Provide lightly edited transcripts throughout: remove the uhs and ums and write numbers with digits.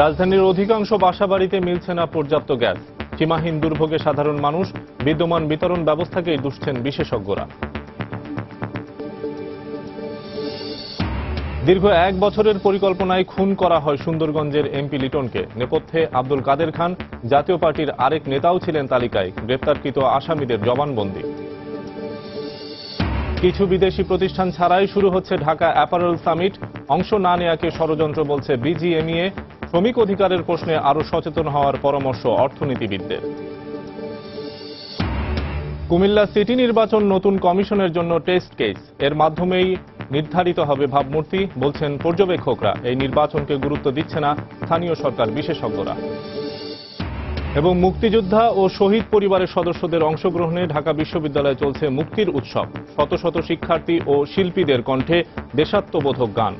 রাজধানীর অধিকাংশ বাসাবাড়িতে মিলছে না পর্যাপ্ত গ্যাস। সীমাহীন দুর্ভোগে সাধারণ মানুষ, বিদ্যমান বিতরণ ব্যবস্থাকেই দুষছেন বিশেষজ্ঞরা। দীর্ঘ 1 বছরের পরিকল্পনায় খুন করা হয় সুন্দরগঞ্জের এমপি লিটনকে। নেপথ্যে আব্দুল কাদের খান, জাতীয় পার্টির আরেক নেতাও ছিলেন তালিকায়। গ্রেপ্তারকৃত আসামিদের জবানবন্দি। কিছু বিদেশি প্রতিষ্ঠান ছাড়াই শুরু হচ্ছে ঢাকা অ্যাপারেল সামিট। অংশ না নেয়াকে ষড়যন্ত্র বলছে বিজিএমইএ। শ্রমিক অধিকারের প্রশ্নে আরো সচেতন হওয়ার পরামর্শ অর্থনীতিবিদদের। কুমিল্লা সিটি নির্বাচন নতুন কমিশনের জন্য টেস্ট কেস। এর মাধ্যমেই নির্ধারিত হবে ভাবমূর্তি, বলছেন পর্যবেক্ষকরা। এই নির্বাচনকে গুরুত্ব দিচ্ছে না স্থানীয় সরকার বিশেষজ্ঞরা। এবং মুক্তিযোদ্ধা ও শহীদ পরিবারের সদস্যদের অংশগ্রহণে ঢাকা বিশ্ববিদ্যালয়ে চলছে মুক্তির উৎসব। শত শত শিক্ষার্থী ও শিল্পীদের কণ্ঠে দেশাত্মবোধক গান।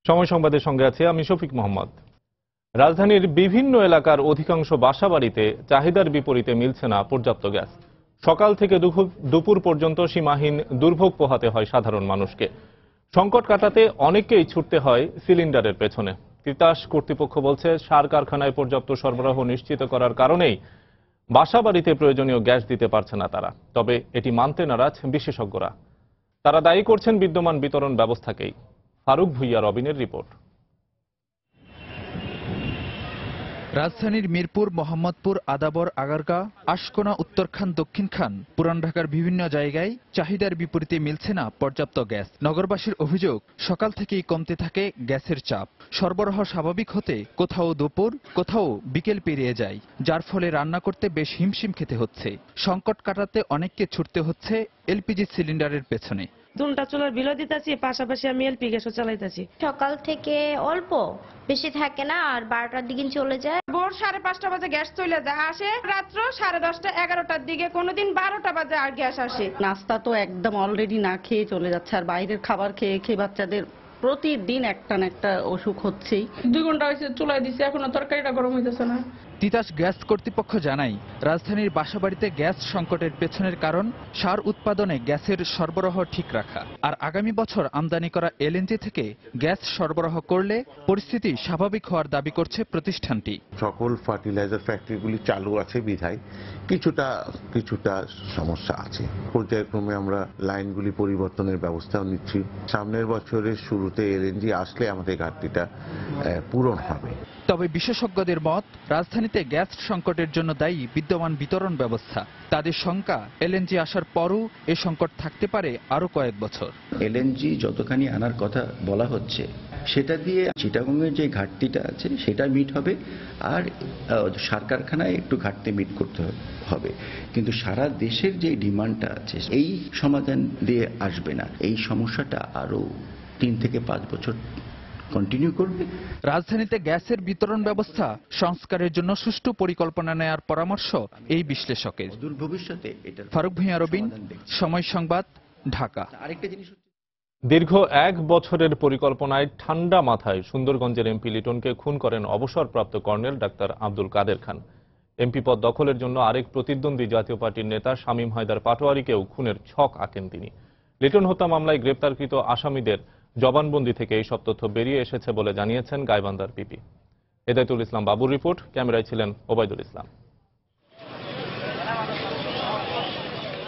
সময় সংবাদের সঙ্গে আছে আমি শফিক মোহাম্মদ। রাজধানীর বিভিন্ন এলাকার অধিকাংশ বাসাবাড়িতে চাহিদার বিপরীতে মিলছে না পর্যাপ্ত গ্যাস। সকাল থেকে দুপুর পর্যন্ত সীমাহীন দুর্ভোগ পোহাতে হয় সাধারণ মানুষকে। সংকট কাটাতে অনেককেই ছুটতে হয় সিলিন্ডারের পেছনে। তিতাস কর্তৃপক্ষ বলছে, সার কারখানায় পর্যাপ্ত সরবরাহ নিশ্চিত করার কারণেই বাসাবাড়িতে প্রয়োজনীয় গ্যাস দিতে পারছে না তারা। তবে এটি মানতে নারাজ বিশেষজ্ঞরা। তারা দায়ী করছেন বিদ্যমান বিতরণ ব্যবস্থাকেই। ফারুক ভুইয়া রবিনের রিপোর্ট। রাজধানীর মিরপুর, মোহাম্মদপুর, আদাবর, আগারগাঁ, আশকোনা, উত্তরখান, দক্ষিণখান, পুরান ঢাকার বিভিন্ন জায়গায় চাহিদার বিপরীতে মিলছে না পর্যাপ্ত গ্যাস। নগরবাসীর অভিযোগ, সকাল থেকেই কমতে থাকে গ্যাসের চাপ। সরবরাহ স্বাভাবিক হতে কোথাও দুপুর, কোথাও বিকেল পেরিয়ে যায়, যার ফলে রান্না করতে বেশ হিমশিম খেতে হচ্ছে। সংকট কাটাতে অনেককে ছুটতে হচ্ছে এলপিজি সিলিন্ডারের পেছনে। দুটা চুলার বিলও দিতেছি, পাশাপাশি আমি এলপি গ্যাসও চালাইতেছি। সকাল থেকে অল্প বেশি থাকে না, আর 12টার দিকে চলে যায়। ভোর 5:30 বাজে গ্যাস চলে যায়, আসে রাত্র 10:30, 11টার দিকে, কোনোদিন 12টা বাজে আর গ্যাস আসে। নাস্তা তো একদম অলরেডি না খেয়ে চলে যাচ্ছে, আর বাইরের খাবার খেয়ে খেয়ে বাচ্চাদের প্রতিদিন একটা না একটা অসুখ হচ্ছেই। 2 ঘন্টা হয়েছে চুলায় দিচ্ছে, এখনো তরকারিটা গরম হইতেছে না। তিতাস গ্যাস কর্তৃপক্ষ জানায়, রাজধানীর বাসাবাড়িতে গ্যাস সংকটের পেছনের কারণ সার উৎপাদনে গ্যাসের সরবরাহ ঠিক রাখা। আর আগামী বছর আমদানি করা এলএনজি থেকে গ্যাস সরবরাহ করলে পরিস্থিতি স্বাভাবিক হওয়ার দাবি করছে প্রতিষ্ঠানটি। সকল ফার্টিলাইজার ফ্যাক্টরিগুলি চালু আছে বিধায় কিছুটা সমস্যা আছে। পর্যায়ক্রমে আমরা লাইনগুলি পরিবর্তনের ব্যবস্থাও নিচ্ছি। সামনের বছরের শুরুতে এলএনজি আসলে আমাদের ঘাটতিটা পূরণ হবে। তবে বিশেষজ্ঞদের মত, রাজধানীতে গ্যাস সংকটের জন্য দায়ী বিদ্যমান বিতরণ ব্যবস্থা। তাদের শঙ্কা, এলএনজি আসার পরও এ সংকট থাকতে পারে আরো কয়েক বছর। এলএনজি যতখানি আনার কথা বলা হচ্ছে, সেটা দিয়ে চিটাগংয়ের যে ঘাটতিটা আছে সেটা মিট হবে, আর সার কারখানায় একটু ঘাটতি মিট করতে হবে। কিন্তু সারা দেশের যে ডিমান্ডটা আছে এই সমাধান দিয়ে আসবে না। এই সমস্যাটা আরো 3 থেকে 5 বছর কন্টিনিউ করবে। রাজধানীতে গ্যাসের বিতরণ ব্যবস্থা সংস্কারের জন্য সুষ্ঠু পরিকল্পনা নেয়ার পরামর্শ এই বিশ্লেষকের। ভবিষ্যতে ফারুক ভুঁইয়া রবিন, সময় সংবাদ, ঢাকা। আরেকটা জিনিস, দীর্ঘ 1 বছরের পরিকল্পনায় ঠান্ডা মাথায় সুন্দরগঞ্জের এমপি লিটনকে খুন করেন অবসরপ্রাপ্ত কর্নেল ডাক্তার আব্দুল কাদের খান। এমপি পদ দখলের জন্য আরেক প্রতিদ্বন্দ্বী জাতীয় পার্টির নেতা শামীম হায়দার পাটোয়ারিকেও খুনের ছক আঁকেন তিনি। লিটন হত্যা মামলায় গ্রেপ্তারকৃত আসামিদের জবানবন্দি থেকে এই সব তথ্য বেরিয়ে এসেছে বলে জানিয়েছেন গাইবান্ধার পিপি। হেদায়েতুল ইসলাম বাবুর রিপোর্ট। ক্যামেরায় ছিলেন ওবায়দুল ইসলাম।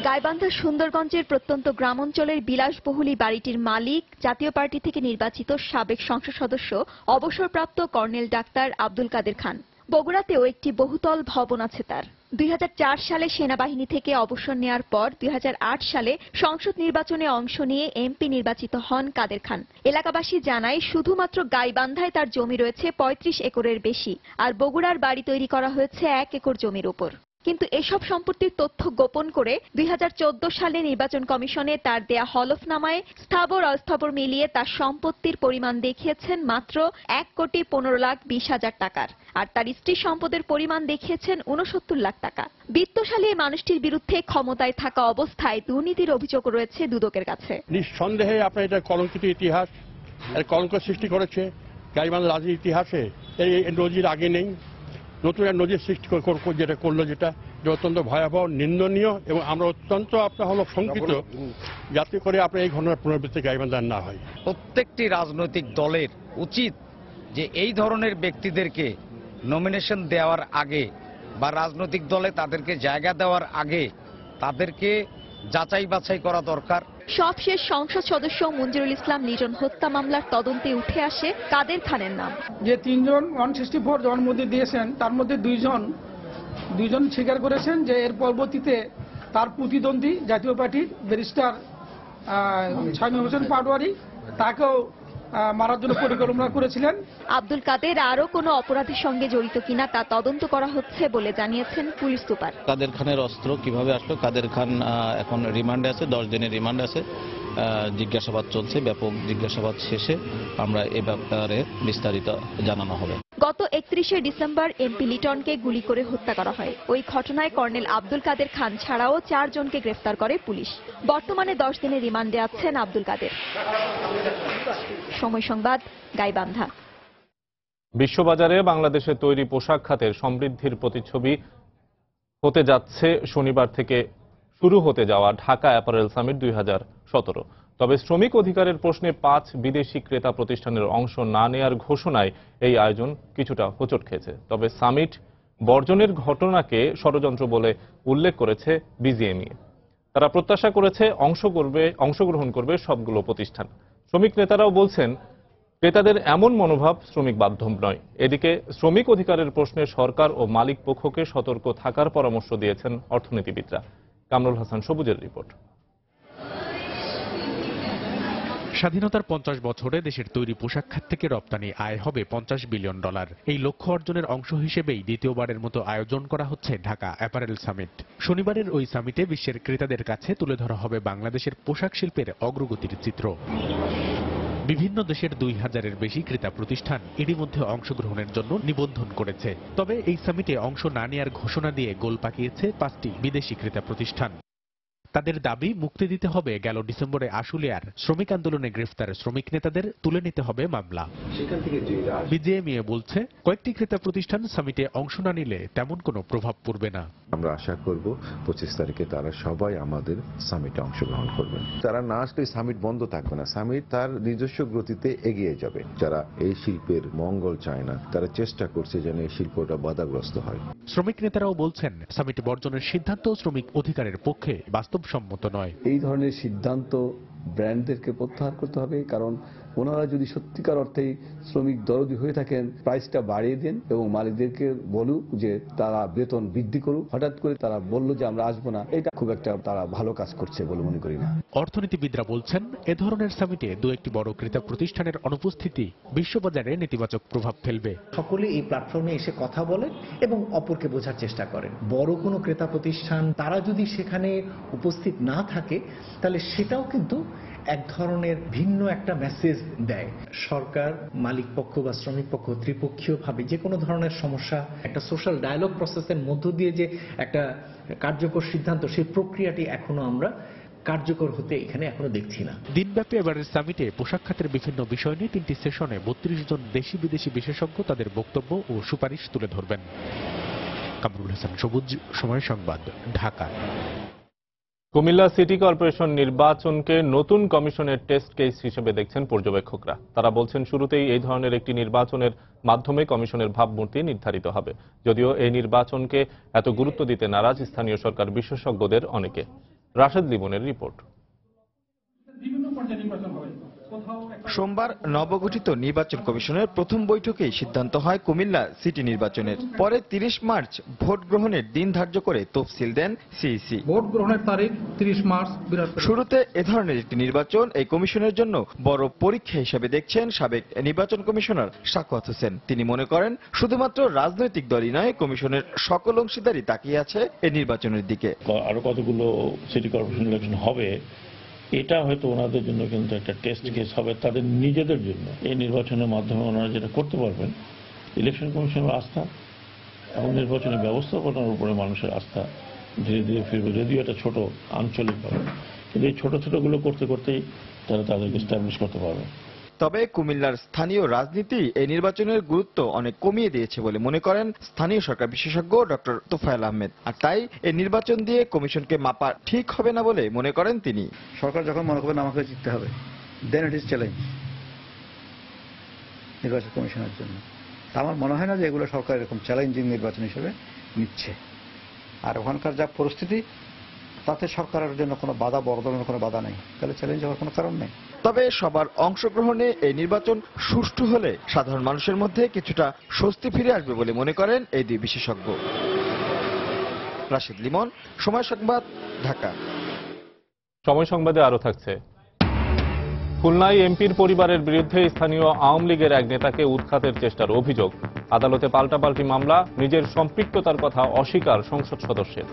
গাইবান্ধার সুন্দরগঞ্জের প্রত্যন্ত গ্রামাঞ্চলের বিলাসবহুল বাড়িটির মালিক জাতীয় পার্টি থেকে নির্বাচিত সাবেক সংসদ সদস্য অবসরপ্রাপ্ত কর্নেল ডাক্তার আব্দুল কাদের খান। বগুড়াতেও একটি বহুতল ভবন আছে তার। 2004 সালে সেনাবাহিনী থেকে অবসর নেয়ার পর 2008 সালে সংসদ নির্বাচনে অংশ নিয়ে এমপি নির্বাচিত হন কাদের খান। এলাকাবাসী জানায়, শুধুমাত্র গাইবান্ধায় তার জমি রয়েছে 35 একরের বেশি, আর বগুড়ার বাড়ি তৈরি করা হয়েছে 1 একর জমির উপর। কিন্তু এসব সম্পত্তির তথ্য গোপন করে 2014 সালে নির্বাচন কমিশনে তার দেয়া হলফনামায় স্থাবর অস্থাবর মিলিয়ে তার সম্পত্তির পরিমাণ দেখিয়েছেন মাত্র 1,15,20,000 টাকার, আর তার স্ত্রীর সম্পদের পরিমাণ দেখিয়েছেন 69 লাখ টাকা। বিত্তশালী এই মানুষটির বিরুদ্ধে ক্ষমতায় থাকা অবস্থায় দুর্নীতির অভিযোগ রয়েছে দুদকের কাছে। নিঃসন্দেহে আপনার এটা কলঙ্কিত ইতিহাস, এর কলঙ্ক সৃষ্টি করেছে গাইবান্ধার রাজনীতির ইতিহাসে। এই নজির আগে নেই, নতুন এক নজির সৃষ্টি যেটা করলো, যেটা অত্যন্ত ভয়াবহ, নিন্দনীয়, এবং আমরা অত্যন্ত শঙ্কিত যাতে করে আপনার এই ঘটনার পুনরাবৃত্তি গাইবান্ধার না হয়। প্রত্যেকটি রাজনৈতিক দলের উচিত যে এই ধরনের ব্যক্তিদেরকে নমিনেশন দেওয়ার আগে বা রাজনৈতিক দলে তাদেরকে জায়গা দেওয়ার আগে তাদেরকে যাচাই বাছাই করা দরকার। সবশেষ সংসদ সদস্য মঞ্জুরুল ইসলাম লিটন হত্যা মামলার তদন্তে উঠে আসে কাদের খানের নাম। যে 3 জন 164 জবানবন্দি দিয়েছেন, তার মধ্যে দুইজন স্বীকার করেছেন যে এর পরবর্তীতে তার প্রতিদ্বন্দ্বী জাতীয় পার্টির ব্যারিস্টার শামীম হোসেন পাটোয়ারি তাকেও মারার জন্য পরিকল্পনা করেছিলেন। আব্দুল কাদের আরো কোনো অপরাধের সঙ্গে জড়িত কিনা তা তদন্ত করা হচ্ছে বলে জানিয়েছেন পুলিশ সুপার। কাদের খানের অস্ত্র কিভাবে আসলো, কাদের খান এখন রিমান্ডে আছে, 10 দিনের রিমান্ড আছে, জিজ্ঞাসাবাদ চলছে। ব্যাপক জিজ্ঞাসাবাদ শেষে আমরা এ ব্যাপারে বিস্তারিত জানানো হবে। গত 31শে ডিসেম্বর এমপি লিটনকে গুলি করে হত্যা করা হয়। ওই ঘটনায় কর্নেল আব্দুল কাদের খান ছাড়াও 4 জনকে গ্রেফতার করে পুলিশ। বর্তমানে 10 দিনের রিমান্ডে আছেন আব্দুল কাদের। সময় সংবাদ, গাইবান্ধা। বিশ্ববাজারে বাংলাদেশের তৈরি পোশাক খাতের সমৃদ্ধির প্রতিচ্ছবি হতে যাচ্ছে শনিবার থেকে শুরু হতে যাওয়া ঢাকা অ্যাপারেল সামিট 2017। তবে শ্রমিক অধিকারের প্রশ্নে 5 বিদেশি ক্রেতা প্রতিষ্ঠানের অংশ না নেয়ার ঘোষণায় এই আয়োজন কিছুটা হোঁচট খেয়েছে। তবে সামিট বর্জনের ঘটনাকে ষড়যন্ত্র বলে উল্লেখ করেছে বিজিএমইএ। তারা প্রত্যাশা করেছে অংশগ্রহণ করবে সবগুলো প্রতিষ্ঠান। শ্রমিক নেতারাও বলছেন ক্রেতাদের এমন মনোভাব শ্রমিক বান্ধব নয়। এদিকে শ্রমিক অধিকারের প্রশ্নে সরকার ও মালিক পক্ষকে সতর্ক থাকার পরামর্শ দিয়েছেন অর্থনীতিবিদরা। কামরুল হাসান সবুজের রিপোর্ট। স্বাধীনতার 50 বছরে দেশের তৈরি পোশাক খাত থেকে রপ্তানি আয় হবে $50 বিলিয়ন। এই লক্ষ্য অর্জনের অংশ হিসেবেই দ্বিতীয়বারের মতো আয়োজন করা হচ্ছে ঢাকা অ্যাপারেল সামিট। শনিবারের ওই সামিটে বিশ্বের ক্রেতাদের কাছে তুলে ধরা হবে বাংলাদেশের পোশাক শিল্পের অগ্রগতির চিত্র। বিভিন্ন দেশের 2000-এর বেশি ক্রেতা প্রতিষ্ঠান এরই মধ্যে অংশগ্রহণের জন্য নিবন্ধন করেছে। তবে এই সামিটে অংশ না নেয়ার ঘোষণা দিয়ে গোল পাকিয়েছে 5টি বিদেশি ক্রেতা প্রতিষ্ঠান। তাদের দাবি মুক্তি দিতে হবে গেল ডিসেম্বরে আশুলিয়ার শ্রমিক আন্দোলনে গ্রেফতার শ্রমিক নেতাদের, তুলে নিতে হবে মামলা। বিজিএমইএ বলছে কয়েকটি ক্রেতা প্রতিষ্ঠান সামিটে অংশ না নিলে তেমন কোনো প্রভাব পড়বে না। আমরা আশা করব 25 তারিখে তারা সবাই আমাদের সামিটে অংশগ্রহণ করবেন। তারা না আসলে সামিট বন্ধ থাকবে না, সামিট তার নিজস্ব গতিতে এগিয়ে যাবে। যারা এই শিল্পের মঙ্গল চায় না তারা চেষ্টা করছে যেন এই শিল্পটা বাধাগ্রস্ত হয়। শ্রমিক নেতারাও বলছেন সামিট বর্জনের সিদ্ধান্ত শ্রমিক অধিকারের পক্ষে বাস্তবসম্মত নয়। এই ধরনের সিদ্ধান্ত ব্র্যান্ডদেরকে প্রত্যাহার করতে হবে, কারণ ওনারা যদি সত্যিকার অর্থেই শ্রমিক দরদি হয়ে থাকেন প্রাইসটা বাড়িয়ে দেন এবং মালিকদেরকে বলুক যে তারা বেতন বৃদ্ধি করুক। হঠাৎ করে তারা বলল যে আমরা আসবো না, এটা খুব একটা তারা ভালো কাজ করছে বলে মনে করি না। অর্থনীতিবিদরা বলছেন এ ধরনের সামিটে 2-1টি বড় ক্রেতা প্রতিষ্ঠানের অনুপস্থিতি বিশ্ববাজারে নেতিবাচক প্রভাব ফেলবে। সকলে এই প্ল্যাটফর্মে এসে কথা বলেন এবং অপরকে বোঝার চেষ্টা করেন। বড় কোনো ক্রেতা প্রতিষ্ঠান তারা যদি সেখানে উপস্থিত না থাকে তাহলে সেটাও কিন্তু এক ধরনের ভিন্ন একটা মেসেজ দেয়। সরকার, মালিক পক্ষ বা শ্রমিক পক্ষ ত্রিপক্ষীয়ভাবে যে কোনো ধরনের সমস্যা একটা সোশ্যাল ডায়ালগ প্রসেসের মধ্য দিয়ে যে একটা কার্যকর সিদ্ধান্ত, সেই প্রক্রিয়াটি এখনো আমরা কার্যকর হতে এখানে এখনো দেখছি না। দিনব্যাপী এবারের সামিটে পোশাক খাতের বিভিন্ন বিষয় নিয়ে 3টি সেশনে 32 জন দেশি বিদেশি বিশেষজ্ঞ তাদের বক্তব্য ও সুপারিশ তুলে ধরবেন। কামরুল হাসান সবুজ, সময় সংবাদ, ঢাকা। কুমিল্লা সিটি কর্পোরেশন নির্বাচনকে নতুন কমিশনের টেস্ট কেস হিসেবে দেখছেন পর্যবেক্ষকরা। তারা বলছেন শুরুতেই এই ধরনের একটি নির্বাচনের মাধ্যমে কমিশনের ভাবমূর্তি নির্ধারিত হবে। যদিও এই নির্বাচনকে এত গুরুত্ব দিতে নারাজ স্থানীয় সরকার বিশেষজ্ঞদের অনেকে। রাশেদ লিমনের রিপোর্ট। সোমবার নবগঠিত নির্বাচন কমিশনের প্রথম বৈঠকেই সিদ্ধান্ত হয় কুমিল্লা সিটি নির্বাচনের। পরে 30 মার্চ ভোট গ্রহণের দিন ধার্য করে তফসিল দেন সিইসি। ভোট গ্রহণের তারিখ 30 মার্চ। শুরুতে এ ধরনের একটি নির্বাচন এই কমিশনের জন্য বড় পরীক্ষা হিসেবে দেখছেন সাবেক নির্বাচন কমিশনার সাখাওয়াত হোসেন। তিনি মনে করেন শুধুমাত্র রাজনৈতিক দলই নয়, কমিশনের সকল অংশীদারই তাকিয়ে আছে এই নির্বাচনের দিকে। আরো কতগুলো সিটি কর্পোরেশন ইলেকশন হবে, এটা হয়তো ওনাদের জন্য কিন্তু একটা টেস্ট কেস হবে তাদের নিজেদের জন্য। এই নির্বাচনের মাধ্যমে ওনারা যেটা করতে পারবেন, ইলেকশন কমিশনের আস্থা এবং নির্বাচনের ব্যবস্থাপনার উপরে মানুষের আস্থা ধীরে ধীরে ফিরবে, যদিও এটা ছোট আঞ্চলিক হবে, কিন্তু এই ছোট ছোটগুলো করতে করতেই তারা তাদেরকে এস্টাবলিশ করতে পারবে। তবে কুমিল্লার স্থানীয় রাজনীতি এই নির্বাচনের গুরুত্ব অনেক কমিয়ে দিয়েছে বলে মনে করেন স্থানীয় সরকার বিশেষজ্ঞ ডক্টর তোফায়েল আহমেদ। আর তাই এই নির্বাচন দিয়ে কমিশনকে মাপা ঠিক হবে না বলে মনে করেন তিনি। সরকার যখন মনে করবেন আমাকে জিততে হবে, দেন ইট ইজ চ্যালেঞ্জ নির্বাচন কমিশনের জন্য। আমার মনে হয় না যে এগুলো সরকার এরকম চ্যালেঞ্জিং নির্বাচন হিসেবে নিচ্ছে। আর ওখানকার যা পরিস্থিতি, তাতে সরকারের জন্য কোনো বাধা, বড় ধরনের কোনো বাধা নেই, তাহলে চ্যালেঞ্জ হওয়ার কোনো কারণ নেই। তবে সবার অংশগ্রহণে এই নির্বাচন সুষ্ঠু হলে সাধারণ মানুষের মধ্যে কিছুটা স্বস্তি ফিরে আসবে বলে মনে করেন এই দুই বিশেষজ্ঞ। রাশিদ লিমন, সময় সংবাদ, ঢাকা। সময় সংবাদে আরো থাকছে। খুলনায় এমপির পরিবারের বিরুদ্ধে স্থানীয় আওয়ামী লীগের এক নেতাকে উৎখাতের চেষ্টার অভিযোগ। আদালতে পাল্টাপাল্টি মামলা, নিজের সম্পৃক্ততার কথা অস্বীকার সংসদ সদস্যের।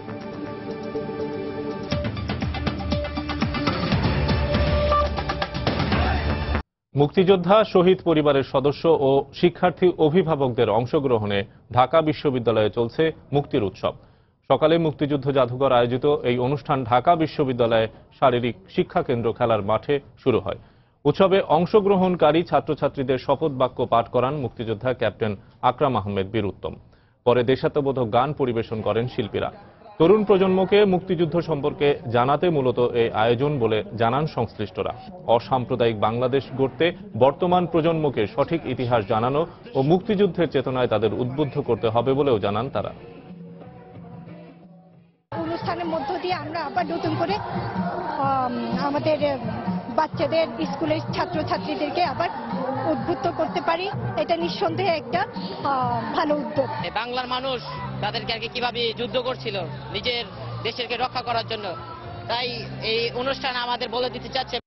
মুক্তিযোদ্ধা শহীদ পরিবারের সদস্য ও শিক্ষার্থী অভিভাবকদের অংশগ্রহণে ঢাকা বিশ্ববিদ্যালয়ে চলছে মুক্তির উৎসব। সকালে মুক্তিযুদ্ধ জাদুঘর আয়োজিত এই অনুষ্ঠান ঢাকা বিশ্ববিদ্যালয়ে শারীরিক শিক্ষা কেন্দ্র খেলার মাঠে শুরু হয়। উৎসবে অংশগ্রহণকারী ছাত্রছাত্রীদের শপথ বাক্য পাঠ করান মুক্তিযোদ্ধা ক্যাপ্টেন আকরাম আহমেদ বীর উত্তম। পরে দেশাত্মবোধক গান পরিবেশন করেন শিল্পীরা। তরুণ প্রজন্মকে মুক্তিযুদ্ধ সম্পর্কে জানাতে মূলত এই আয়োজন বলে জানান সংশ্লিষ্টরা। অসাম্প্রদায়িক বাংলাদেশ গড়তে বর্তমান প্রজন্মকে সঠিক ইতিহাস জানানো ও মুক্তিযুদ্ধের চেতনায় তাদের উদ্বুদ্ধ করতে হবে বলেও জানান তারা। অনুষ্ঠানের মধ্য দিয়ে আমরা আবার নতুন করে আমাদের বাচ্চাদের, স্কুলের ছাত্রছাত্রীদেরকে আবার উদ্বুদ্ধ করতে পারি, এটা নিঃসন্দেহে একটা ভালো উদ্যোগ। বাংলার মানুষ তাদেরকে আর কিভাবে যুদ্ধ করছিল নিজের দেশকে রক্ষা করার জন্য, তাই এই অনুষ্ঠান আমাদের বলে দিতে চাচ্ছে।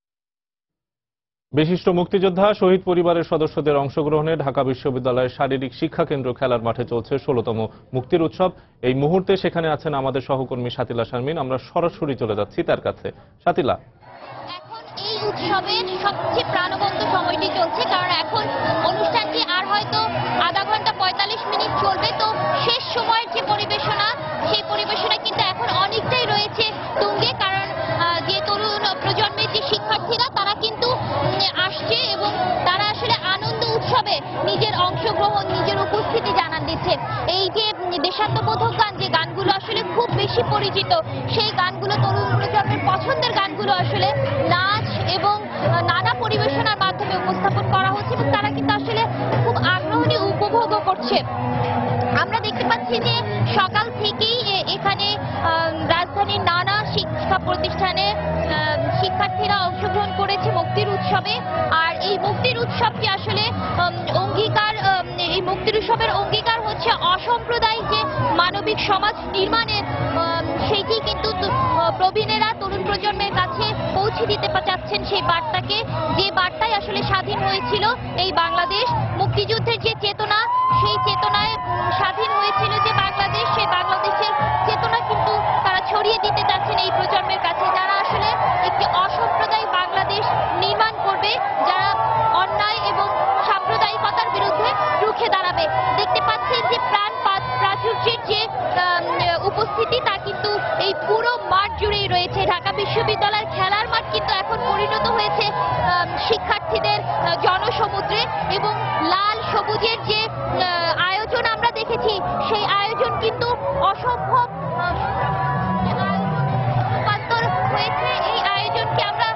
বিশিষ্ট মুক্তিযোদ্ধা শহীদ পরিবারের সদস্যদের অংশগ্রহণে ঢাকা বিশ্ববিদ্যালয়ের শারীরিক শিক্ষা কেন্দ্র খেলার মাঠে চলছে 16তম মুক্তির উৎসব। এই মুহূর্তে সেখানে আছেন আমাদের সহকর্মী শাতিলা শারমিন। আমরা সরাসরি চলে যাচ্ছি তার কাছে। শাতিলা, এই উৎসবের সবচেয়ে প্রাণবন্ত সময়টি চলছে, কারণ এখন অনুষ্ঠানটি আর হয়তো আধা ঘন্টা 45 মিনিট চলবে। তো শেষ সময়ের যে পরিবেশনা, সেই পরিবেশনা কিন্তু এখন অনেকটাই রয়েছে তুঙ্গে, কারণ যে তরুণ প্রজন্মের যে শিক্ষার্থীরা তারা কিন্তু আসছে এবং তারা আসলে আনন্দ উৎসবে নিজের অংশগ্রহণ, নিজের উপস্থিতি জানান দিচ্ছে। এই যে দেশাত্মবোধক গান, যে গানগুলো আসলে খুব বেশি পরিচিত, সেই গানগুলো, তরুণ প্রজন্মের পছন্দের গানগুলো আসলে নাচ এবং নানা পরিবেশনার মাধ্যমে উপস্থাপন করা হচ্ছে এবং তারা কিন্তু আসলে খুব আগ্রহ নিয়ে উপভোগও করছে। আমরা দেখতে পাচ্ছি যে সকাল থেকেই এখানে রাজধানীর নানা শিক্ষা প্রতিষ্ঠানে শিক্ষার্থীরা অংশগ্রহণ করেছে মুক্তির উৎসবে। আর এই মুক্তির উৎসবটি আসলে অঙ্গীকার, এই মুক্তির উৎসবের অঙ্গীকার হচ্ছে অসাম্প্রদায়িক যে মানবিক সমাজ নির্মাণের, সেইটি কিন্তু প্রবীণেরা তরুণ প্রজন্মের কাছে পৌঁছে দিতে চাচ্ছেন সেই বার্তাকে, যে বার্তায় আসলে স্বাধীন হয়েছিল এই বাংলাদেশ। মুক্তিযুদ্ধের যে চেতনা, সেই চেতনায় স্বাধীন হয়েছিল যে বাংলাদেশ, সেই বাংলাদেশের চেতনা কিন্তু তারা ছড়িয়ে দিতে চাচ্ছেন এই প্রজন্মের কাছে, যারা আসলে একটি অসাম্প্রদায়িক বাংলাদেশ নির্মাণ করবে, যারা অন্যায় এবং সাম্প্রদায়িকতার বিরুদ্ধে রুখে দাঁড়াবে। দেখতে পাচ্ছেন যে প্রাচুর্যের যে উপস্থিতি, তা কিন্তু এই পুরো মাঠ জুড়েই রয়েছে। ঢাকা বিশ্ববিদ্যালয়ের খেলার মাঠ কিন্তু এখন পরিণত হয়েছে শিক্ষার্থীদের জনসমুদ্রে, এবং লাল সবুজের যে আয়োজন আমরা দেখেছি, সেই আয়োজন কিন্তু অসম্ভব রূপান্তর হয়েছে। এই আয়োজনকে আমরা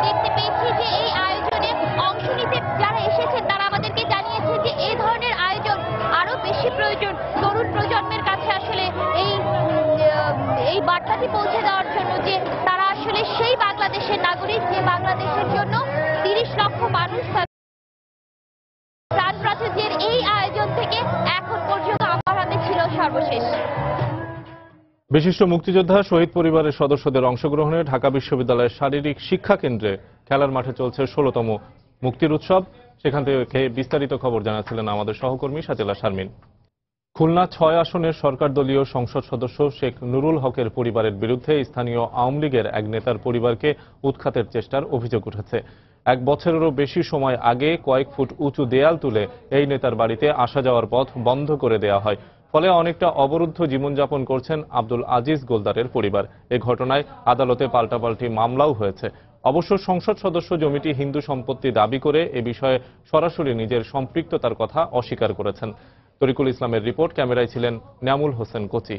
দেখতে পেয়েছি যে এই আয়োজনে অংশ নিতে যারা এসেছেন তারা আমাদেরকে জানিয়েছে যে এই ধরনের আয়োজন আরো বেশি প্রয়োজন তরুণ প্রজন্মের কাছে, আসলে এই বার্তাটি পৌঁছে দেওয়ার জন্য যে তারা আসলে সেই বাংলাদেশের নাগরিক, যে বাংলাদেশের জন্য পারুল প্রাণ প্রাচুর্যের এই আয়োজন থেকে এখন পর্যন্ত আমার হাতে ছিল সর্বশেষ। বিশিষ্ট মুক্তিযোদ্ধা শহীদ পরিবারের সদস্যদের অংশগ্রহণে ঢাকা বিশ্ববিদ্যালয়ের শারীরিক শিক্ষা কেন্দ্রে খেলার মাঠে চলছে 16তম মুক্তির উৎসব। সেখান থেকে বিস্তারিত খবর জানাচ্ছিলেন আমাদের সহকর্মী সাজেলা শারমিন। খুলনা 6 আসনের সরকার দলীয় সংসদ সদস্য শেখ নুরুল হকের পরিবারের বিরুদ্ধে স্থানীয় আওয়ামী লীগের এক নেতার পরিবারকে উৎখাতের চেষ্টার অভিযোগ উঠেছে। 1 বছরেরও বেশি সময় আগে কয়েক ফুট উঁচু দেয়াল তুলে এই নেতার বাড়িতে আসা যাওয়ার পথ বন্ধ করে দেওয়া হয়। ফলে অনেকটা অবরুদ্ধ জীবনযাপন করছেন আব্দুল আজিজ গোলদারের পরিবার। এ ঘটনায় আদালতে পাল্টাপাল্টি মামলাও হয়েছে। অবশ্য সংসদ সদস্য জমিটি হিন্দু সম্পত্তি দাবি করে এ বিষয়ে সরাসরি নিজের সম্পৃক্ততার কথা অস্বীকার করেছেন। তরিকুল ইসলামের রিপোর্ট, ক্যামেরায় ছিলেন নিয়ামুল হোসেন কোচি।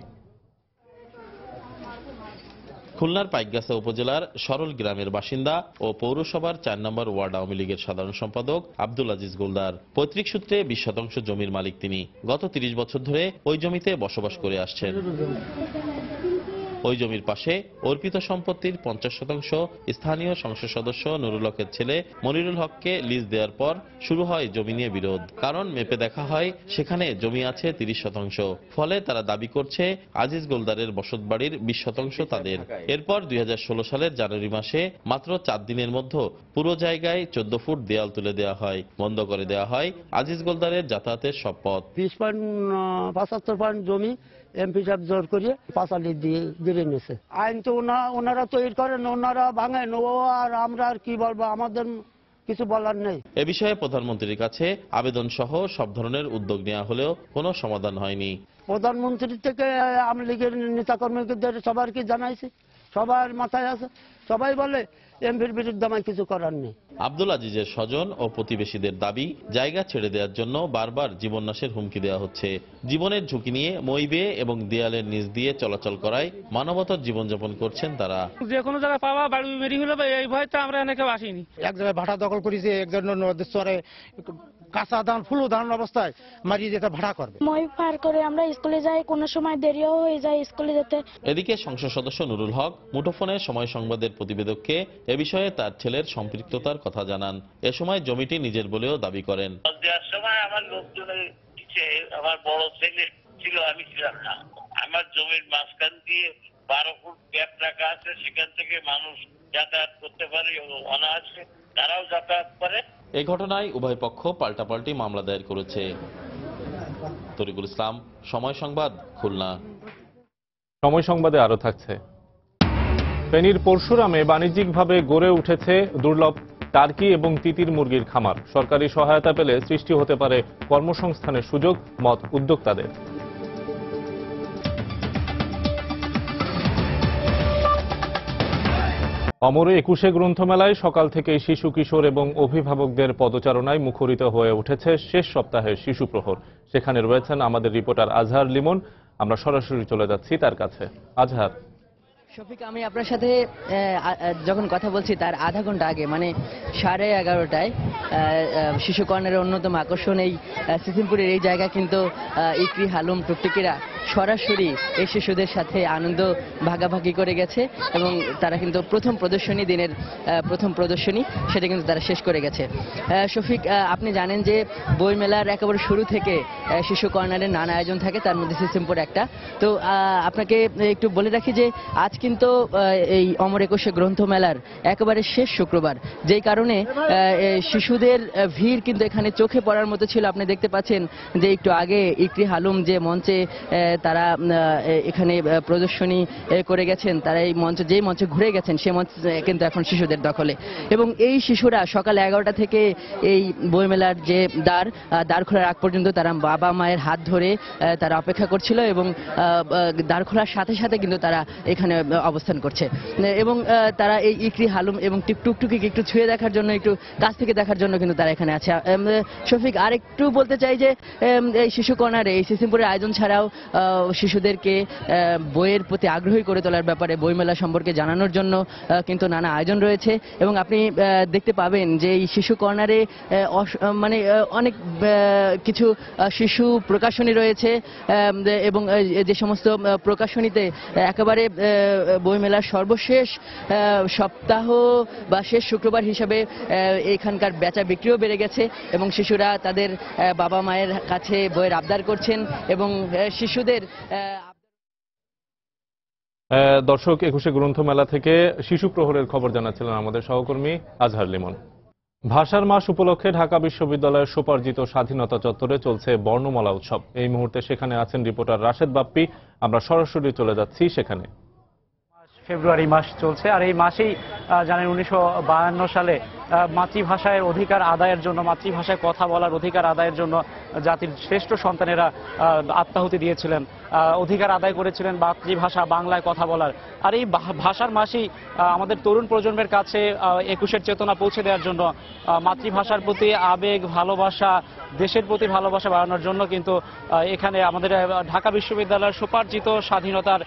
খুলনার পাইকগাছা উপজেলার সরল গ্রামের বাসিন্দা ও পৌরসভার 4 নম্বর ওয়ার্ড আওয়ামী লীগের সাধারণ সম্পাদক আব্দুল আজিজ গোলদার। পৈতৃক সূত্রে 20 শতাংশ জমির মালিক তিনি। গত 30 বছর ধরে ওই জমিতে বসবাস করে আসছেন। ওই জমির পাশে অর্পিত সম্পত্তির 50 শতাংশ স্থানীয় সংসদ সদস্য নুরুল হকের ছেলে মনিরুল হককে লিজ দেওয়ার পর শুরু হয় জমি নিয়ে বিরোধ। কারণ মেপে দেখা হয় সেখানে জমি আছে 30 শতাংশ। ফলে তারা দাবি করছে আজিজ গোলদারের বসতবাড়ির 20 শতাংশ তাদের। এরপর 2016 সালের জানুয়ারি মাসে মাত্র 4 দিনের মধ্যে পুরো জায়গায় 14 ফুট দেয়াল তুলে দেওয়া হয়, বন্ধ করে দেওয়া হয় আজিজ গোলদারের যাতায়াতের সব পথ। 20.75 জমি এমপি সাহেব জোর করে পাঁচালি দিয়ে গিরে নিয়েছে। আইন তো ওনারা তৈরি করেন, ওনারা ভাঙেন, ও আর আমরা আর কি বলবো, আমাদের কিছু বলার নেই। এ বিষয়ে প্রধানমন্ত্রীর কাছে আবেদন সহ সব ধরনের উদ্যোগ নেওয়া হলেও কোনো সমাধান হয়নি। প্রধানমন্ত্রী থেকে আওয়ামী লীগের নেতাকর্মীদের সবার কি জানাইছি, সবার মাথায় আছে, সবাই বলে এমপির বিরুদ্ধে আমার কিছু করার নেই। আব্দুল আজিজের স্বজন ও প্রতিবেশীদের দাবি জায়গা ছেড়ে দেওয়ার জন্য বারবার জীবননাশের হুমকি দেওয়া হচ্ছে। জীবনের ঝুঁকি নিয়ে মই বেয়ে এবং দেয়ালের নিচ দিয়ে চলাচল করায় মানবতার জীবনযাপন করছেন তারা। যে কোনো জায়গায় পাওয়া বাড়ি মেরি হলে এই ভয়তে আমরা এনেকে আসিনি। এক জায়গায় ভাড়া দখল করেছে, একজন নদীর চরে কাঁচা ধান ফুলো ধান অবস্থায় মারিয়ে যেতে ভাড়া করবে। মই পার করে আমরা স্কুলে যাই, কোনো সময় দেরিও হয়ে যায় স্কুলে যেতে। এদিকে সংসদ সদস্য নুরুল হক মুঠোফোনে সময় সংবাদের প্রতিবেদককে এ বিষয়ে তার ছেলের সম্পৃক্ততার কথা জানান। এ সময় জমিটি নিজের বলেও দাবি করেন। আমার লোকজনের আমার বড় ছেলে ছিল, আমি ছিলাম না। আমার জমির মাঝখান দিয়ে 12 ফুট গ্যাপ রাখা আছে, সেখান থেকে মানুষ যাতায়াত করতে পারে, অনায়াসে তারাও যাতায়াত করে। এই ঘটনায় উভয় পক্ষ পাল্টাপাল্টি মামলা দায়ের করেছে। তরিকুল ইসলাম, সময় সংবাদ, খুলনা। সময় সংবাদে আরো থাকছে। ফেনীর পরশুরামে বাণিজ্যিকভাবে গড়ে উঠেছে দুর্লভ টার্কি এবং তিতির মুরগির খামার। সরকারি সহায়তা পেলে সৃষ্টি হতে পারে কর্মসংস্থানের সুযোগ, মত উদ্যোক্তাদের। অমর 21 গ্রন্থমেলায় সকাল থেকেই শিশু, কিশোর এবং অভিভাবকদের পদচারণায় মুখরিত হয়ে উঠেছে শেষ সপ্তাহের শিশু প্রহর। সেখানে রয়েছেন আমাদের রিপোর্টার আজহার লিমন। আমরা সরাসরি চলে যাচ্ছি তার কাছে। আজহার। শফিক, আমি আপনার সাথে যখন কথা বলছি তার আধা ঘন্টা আগে, মানে 11:30টায় শিশু কর্নারের অন্যতম আকর্ষণ এই সিসিমপুরের এই জায়গা কিন্তু ইকরি, হালুম, টুকটুকিরা সরাসরি এই শিশুদের সাথে আনন্দ ভাগাভাগি করে গেছে এবং তারা কিন্তু প্রথম প্রদর্শনী, দিনের প্রথম প্রদর্শনী, সেটা কিন্তু তারা শেষ করে গেছে। শফিক, আপনি জানেন যে বইমেলার একেবারে শুরু থেকে শিশু কর্নারের নানা আয়োজন থাকে, তার মধ্যে সিসিমপুর একটা। তো আপনাকে একটু বলে রাখি যে আজ কিন্তু এই অমর 21 গ্রন্থমেলার একেবারে শেষ শুক্রবার, যেই কারণে শিশুদের ভিড় কিন্তু এখানে চোখে পড়ার মতো ছিল। আপনি দেখতে পাচ্ছেন যে একটু আগে ইকরি, হালুম যে মঞ্চে তারা এখানে প্রদর্শনী করে গেছেন, তারা এই মঞ্চে, যেই মঞ্চে ঘুরে গেছেন সে মঞ্চ কিন্তু এখন শিশুদের দখলে। এবং এই শিশুরা সকাল 11টা থেকে এই বইমেলার যে দ্বার খোলার আগ পর্যন্ত তারা বাবা মায়ের হাত ধরে তারা অপেক্ষা করছিল এবং দ্বার খোলার সাথে সাথে কিন্তু তারা এখানে অবস্থান করছে এবং তারা এই ইকরি, হালুম এবং টুকটুকিকে একটু ছুঁয়ে দেখার জন্য, একটু কাছ থেকে দেখার জন্য কিন্তু তারা এখানে আছে। শফিক, আরেকটু বলতে চাই যে এই শিশু কর্নারে এই সিসিমপুরের আয়োজন ছাড়াও শিশুদেরকে বইয়ের প্রতি আগ্রহী করে তোলার ব্যাপারে, বইমেলা সম্পর্কে জানানোর জন্য কিন্তু নানা আয়োজন রয়েছে এবং আপনি দেখতে পাবেন যে এই শিশু কর্নারে মানে অনেক কিছু শিশু প্রকাশনী রয়েছে এবং যে সমস্ত প্রকাশনীতে একেবারে বইমেলার সর্বশেষ সপ্তাহ বা শেষ শুক্রবার হিসাবে এখানকার বেচা বিক্রিও বেড়ে গেছে এবং শিশুরা তাদের বাবা মায়ের কাছে বইয়ের আবদার করছেন এবং শিশুদের দর্শক, 21শে গ্রন্থমেলা থেকে শিশু প্রহরের খবর জানাচ্ছিলেন আমাদের সহকর্মী আজহার লিমন। ভাষার মাস উপলক্ষে ঢাকা বিশ্ববিদ্যালয়ের স্বোপার্জিত স্বাধীনতা চত্বরে চলছে বর্ণমালা উৎসব। এই মুহূর্তে সেখানে আছেন রিপোর্টার রাশেদ বাপ্পি। আমরা সরাসরি চলে যাচ্ছি সেখানে। ফেব্রুয়ারি মাস চলছে আর এই মাসেই জানেন 1952 সালে মাতৃভাষার অধিকার আদায়ের জন্য, মাতৃভাষায় কথা বলার অধিকার আদায়ের জন্য জাতির শ্রেষ্ঠ সন্তানেরা আত্মাহুতি দিয়েছিলেন, অধিকার আদায় করেছিলেন মাতৃভাষা বাংলায় কথা বলার। আর এই ভাষার মাসেই আমাদের তরুণ প্রজন্মের কাছে 21-এর চেতনা পৌঁছে দেওয়ার জন্য, মাতৃভাষার প্রতি আবেগ, ভালোবাসা, দেশের প্রতি ভালোবাসা বাড়ানোর জন্য কিন্তু এখানে আমাদের ঢাকা বিশ্ববিদ্যালয়ের স্বোপার্জিত স্বাধীনতার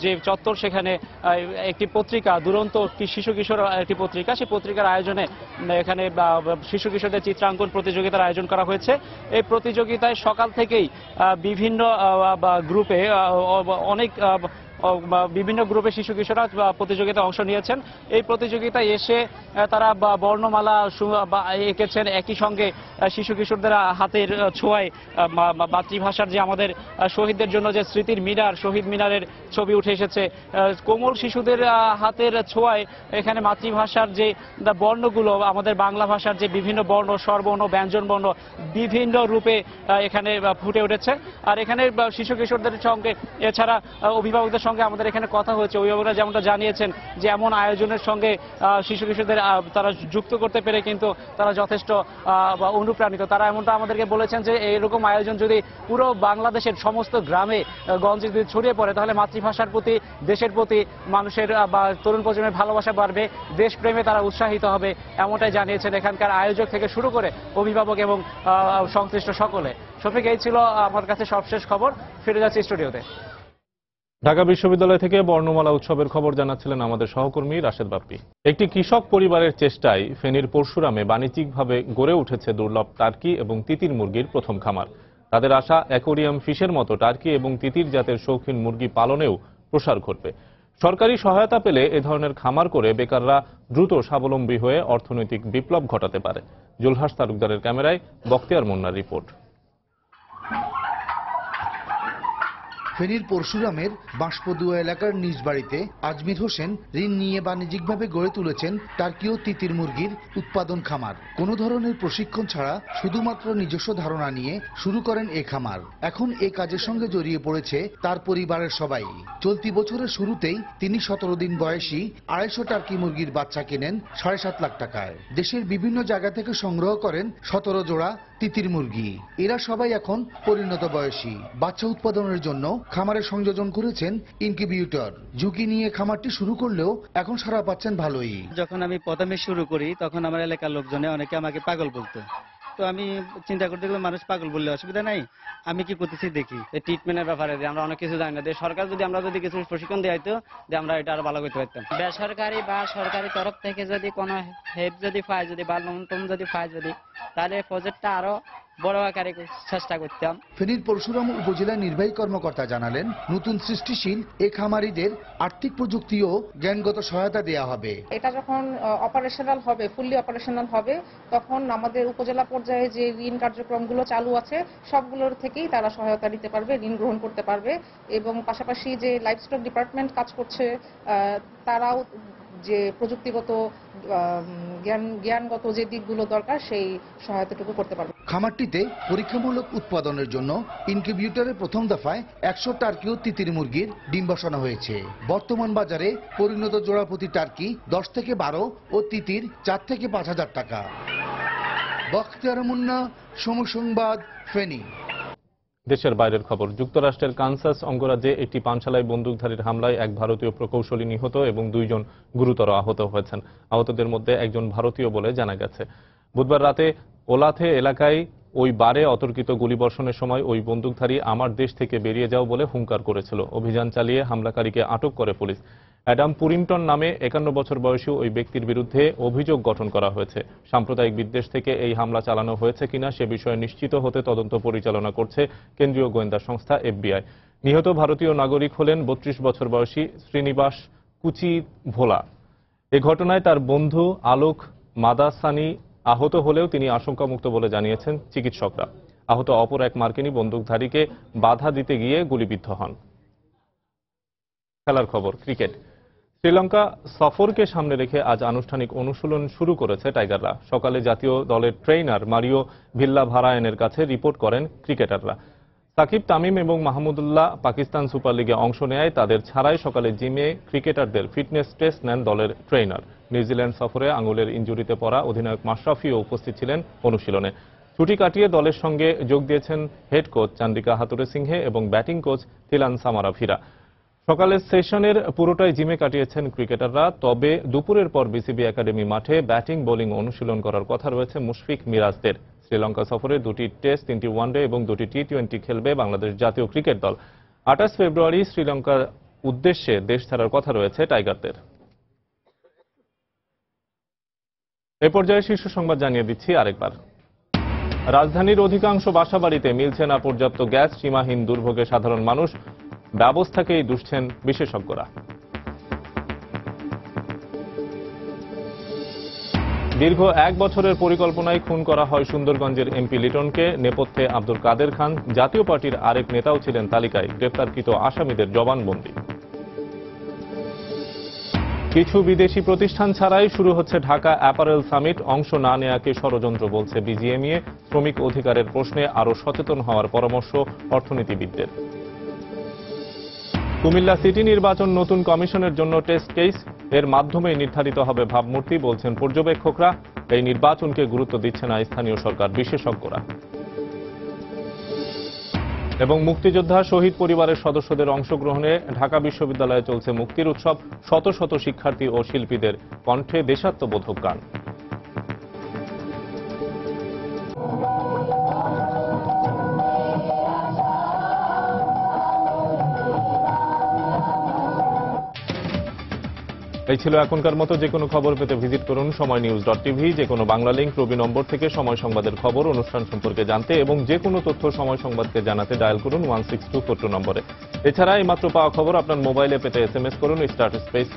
যে চত্বর, সেখানে একটি পত্রিকা, দুরন্ত শিশু কিশোর একটি পত্রিকা, সেই পত্রিকার আয়োজনে এখানে শিশু কিশোরদের চিত্রাঙ্কন প্রতিযোগিতার আয়োজন করা হয়েছে। এই প্রতিযোগিতায় সকাল থেকেই বিভিন্ন গ্রুপে বিভিন্ন গ্রুপে শিশু কিশোররা প্রতিযোগিতায় অংশ নিয়েছেন। এই প্রতিযোগিতায় এসে তারা বর্ণমালা এঁকেছেন। একই সঙ্গে শিশু কিশোরদের হাতের ছোঁয়ায় মাতৃভাষার যে আমাদের শহীদদের জন্য যে স্মৃতির মিনার, শহীদ মিনারের ছবি উঠে এসেছে। কোমল শিশুদের হাতের ছোঁয়ায় এখানে মাতৃভাষার যে বর্ণগুলো, আমাদের বাংলা ভাষার যে বিভিন্ন বর্ণ, স্বরবর্ণ, ব্যঞ্জন বর্ণ বিভিন্ন রূপে এখানে ফুটে উঠেছে। আর এখানে শিশু কিশোরদের সঙ্গে এছাড়া অভিভাবকদের সঙ্গে আমাদের এখানে কথা হয়েছে। অভিভাবকরা যেমনটা জানিয়েছেন যে এমন আয়োজনের সঙ্গে শিশু কিশোরদের তারা যুক্ত করতে পেরে কিন্তু তারা যথেষ্ট অনুপ্রাণিত। তারা এমনটা আমাদেরকে বলেছেন যে এরকম আয়োজন যদি পুরো বাংলাদেশের সমস্ত গ্রামে গঞ্জে যদি ছড়িয়ে পড়ে, তাহলে মাতৃভাষার প্রতি, দেশের প্রতি মানুষের বা তরুণ প্রজন্মের ভালোবাসা বাড়বে, দেশপ্রেমে তারা উৎসাহিত হবে, এমনটাই জানিয়েছেন এখানকার আয়োজক থেকে শুরু করে অভিভাবক এবং সংশ্লিষ্ট সকলে। শফিক, এই ছিল আমার কাছে সবশেষ খবর। ফিরে যাচ্ছি স্টুডিওতে। ঢাকা বিশ্ববিদ্যালয় থেকে বর্ণমালা উৎসবের খবর জানাচ্ছিলেন আমাদের সহকর্মী রাশেদ বাপ্পি। একটি কৃষক পরিবারের চেষ্টায় ফেনীর পরশুরামে বাণিজ্যিকভাবে গড়ে উঠেছে দুর্লভ টার্কি এবং তিতির মুরগির প্রথম খামার। তাদের আশা, অ্যাকোরিয়াম ফিশের মতো টার্কি এবং তিতির জাতের শৌখিন মুরগি পালনেও প্রসার ঘটবে। সরকারি সহায়তা পেলে এ ধরনের খামার করে বেকাররা দ্রুত স্বাবলম্বী হয়ে অর্থনৈতিক বিপ্লব ঘটাতে পারে। জুলহাস তালুকদারের ক্যামেরায় বখতিয়ার মুন্নার রিপোর্ট। ফেনীর পরশুরামের বাঁশপদুয়া এলাকার নিজ বাড়িতে আজমির হোসেন ঋণ নিয়ে বাণিজ্যিকভাবে গড়ে তুলেছেন টার্কি ও তিতির মুরগির উৎপাদন খামার। কোনো ধরনের প্রশিক্ষণ ছাড়া শুধুমাত্র নিজস্ব ধারণা নিয়ে শুরু করেন এ খামার। এখন এ কাজের সঙ্গে জড়িয়ে পড়েছে তার পরিবারের সবাই। চলতি বছরের শুরুতেই তিনি 17 দিন বয়সী 250 টার্কি মুরগির বাচ্চা কেনেন 7.5 লাখ টাকায়। দেশের বিভিন্ন জায়গা থেকে সংগ্রহ করেন 17 জোড়া তিতির মুরগি। এরা সবাই এখন পরিণত বয়সী। বাচ্চা উৎপাদনের জন্য খামারে সংযোজন করেছেন ইনকিউবেটর। ঝুঁকি নিয়ে খামারটি শুরু করলেও এখন সাড়া পাচ্ছেন ভালোই। যখন আমি প্রথমে শুরু করি তখন আমার এলাকার লোকজনে অনেকে আমাকে পাগল বলতো। তো আমি চিন্তা করতে গেলে মানুষ পাগল বললে অসুবিধা নাই, আমি কি করতেছি দেখি। ট্রিটমেন্টের ব্যাপারে আমরা অনেক কিছু জানি না, সরকার যদি আমরা যদি কিছু প্রশিক্ষণ দেওয়া হতো যে আমরা এটা আরো ভালো করতে পারতাম। বেসরকারি বা সরকারি তরফ থেকে যদি কোনো হেল্প যদি পায়, যদি বা লোন যদি পায়, যদি তাহলে প্রজেক্টটা আরো বড় আকারে চেষ্টা করতাম। ফেনীর পরশুরাম উপজেলা নির্বাহী কর্মকর্তা জানালেন, নতুন সৃষ্টিশীল এ খামারিদের আর্থিক প্রযুক্তি ও জ্ঞানগত সহায়তা দেওয়া হবে। এটা যখন অপারেশনাল হবে, ফুললি অপারেশনাল হবে, তখন আমাদের উপজেলা পর্যায়ে যে ঋণ কার্যক্রমগুলো চালু আছে সবগুলোর থেকেই তারা সহায়তা নিতে পারবে, ঋণ গ্রহণ করতে পারবে। এবং পাশাপাশি যে লাইভস্টক ডিপার্টমেন্ট কাজ করছে তারাও যে প্রযুক্তিগত জ্ঞানগত যে দিকগুলো দরকার সেই সহায়তাটুকু করতে পারবে। খামারটিতে পরীক্ষামূলক উৎপাদনের জন্য ইনকিউবেটরের প্রথম দফায় 100 টার্কি ও তিতির মুরগির ডিম বসানো হয়েছে। বর্তমান বাজারে পরিণত জোড়া প্রতি টার্কি 10 থেকে 12 ও তিতির 4 থেকে 5,000 টাকা। বখতিয়ার মুন্না, সময় সংবাদ, ফেনী। দেশের বাইরের খবর। যুক্তরাষ্ট্রের কানসাস অঙ্গরাজ্যে একটি পানশালায় বন্দুকধারীর হামলায় এক ভারতীয় প্রকৌশলী নিহত এবং 2 জন গুরুতর আহত হয়েছেন। আহতদের মধ্যে একজন ভারতীয় বলে জানা গেছে। বুধবার রাতে ওলাথে এলাকায় ওই বারে অতর্কিত গুলিবর্ষণের সময় ওই বন্দুকধারী আমার দেশ থেকে বেরিয়ে যাও বলে হুঙ্কার করেছিল। অভিযান চালিয়ে হামলাকারীকে আটক করে পুলিশ। অ্যাডাম পুরিমটন নামে 51 বছর বয়সী ওই ব্যক্তির বিরুদ্ধে অভিযোগ গঠন করা হয়েছে। সাম্প্রদায়িক বিদ্বেষ থেকে এই হামলা চালানো হয়েছে কিনা সে বিষয়ে নিশ্চিত হতে তদন্ত পরিচালনা করছে কেন্দ্রীয় গোয়েন্দা সংস্থা FBI। নিহত ভারতীয় নাগরিক হলেন 32 বছর বয়সী শ্রীনিবাস কুচি ভোলা। এ ঘটনায় তার বন্ধু আলোক মাদাসানি আহত হলেও তিনি আশঙ্কামুক্ত বলে জানিয়েছেন চিকিৎসকরা। আহত অপর এক মার্কিনী বন্দুকধারীকে বাধা দিতে গিয়ে গুলিবিদ্ধ হন। খেলার খবর, ক্রিকেট। শ্রীলঙ্কা সফরকে সামনে রেখে আজ আনুষ্ঠানিক অনুশীলন শুরু করেছে টাইগাররা। সকালে জাতীয় দলের ট্রেইনার মারিও ভিল্লাভারায়নের কাছে রিপোর্ট করেন ক্রিকেটাররা। সাকিব, তামিম এবং মাহমুদুল্লাহ পাকিস্তান সুপার লিগে অংশ নেয় তাদের ছাড়াই সকালে জিমে ক্রিকেটারদের ফিটনেস টেস্ট নেন দলের ট্রেইনার। নিউজিল্যান্ড সফরে আঙুলের ইনজুরিতে পড়া অধিনায়ক মাশরাফিও উপস্থিত ছিলেন অনুশীলনে। ছুটি কাটিয়ে দলের সঙ্গে যোগ দিয়েছেন হেড কোচ চান্দ্রিকা হাতুরে সিংহে এবং ব্যাটিং কোচ তিলান সামারাভিরা। সকালের সেশনের পুরোটাই জিমে কাটিয়েছেন ক্রিকেটাররা। তবে দুপুরের পর বিসিবি একাডেমি মাঠে ব্যাটিং বোলিং অনুশীলন করার কথা রয়েছে মুশফিক মিরাজদের। শ্রীলঙ্কা সফরে 2টি টেস্ট, 3টি ওয়ানডে এবং 2টি টি-20 খেলবে বাংলাদেশ জাতীয় ক্রিকেট দল। 28 ফেব্রুয়ারি শ্রীলঙ্কার উদ্দেশ্যে দেশ ছাড়ার কথা রয়েছে টাইগারদের। এ পর্যায়ে শীর্ষ সংবাদ জানিয়ে দিচ্ছি আরেকবার। রাজধানীর অধিকাংশ বাসাবাড়িতে মিলছে না পর্যাপ্ত গ্যাস। সীমাহীন দুর্ভোগে সাধারণ মানুষ, ব্যবস্থাকেই দুষছেন বিশেষজ্ঞরা। দীর্ঘ 1 বছরের পরিকল্পনায় খুন করা হয় সুন্দরগঞ্জের এমপি লিটনকে। নেপথ্যে আব্দুল কাদের খান, জাতীয় পার্টির আরেক নেতাও ছিলেন তালিকায়। গ্রেপ্তারকৃত আসামিদের জবানবন্দি। কিছু বিদেশি প্রতিষ্ঠান ছাড়াই শুরু হচ্ছে ঢাকা অ্যাপারেল সামিট। অংশ না নেয়াকে ষড়যন্ত্র বলছে বিজিএমইএ। শ্রমিক অধিকারের প্রশ্নে আরও সচেতন হওয়ার পরামর্শ অর্থনীতিবিদদের। কুমিল্লা সিটি নির্বাচন নতুন কমিশনের জন্য টেস্ট কেস। এর মাধ্যমে নির্ধারিত হবে ভাবমূর্তি, বলছেন পর্যবেক্ষকরা। এই নির্বাচনকে গুরুত্ব দিচ্ছে না স্থানীয় সরকার বিশেষজ্ঞরা। এবং মুক্তিযোদ্ধা শহীদ পরিবারের সদস্যদের অংশগ্রহণে ঢাকা বিশ্ববিদ্যালয়ে চলছে মুক্তির উৎসব। শত শত শিক্ষার্থী ও শিল্পীদের কণ্ঠে দেশাত্মবোধক গান। এই ছিল এখনকার মতো। যে কোনো খবর পেতে ভিজিট করুন সময়নিউজ.tv। যে কোনো বাংলা লিংক রবি নম্বর থেকে সময় সংবাদের খবর, অনুষ্ঠান সম্পর্কে জানতে এবং যে কোনো তথ্য সময় সংবাদকে জানাতে ডায়াল করুন 16242 নম্বরে। এছাড়া এই মাত্র পাওয়া খবর আপনার মোবাইলে পেতে SMS করুন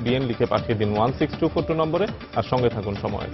*BN লিখে পাঠিয়ে দিন 16242 নম্বরে। আর সঙ্গে থাকুন সময়।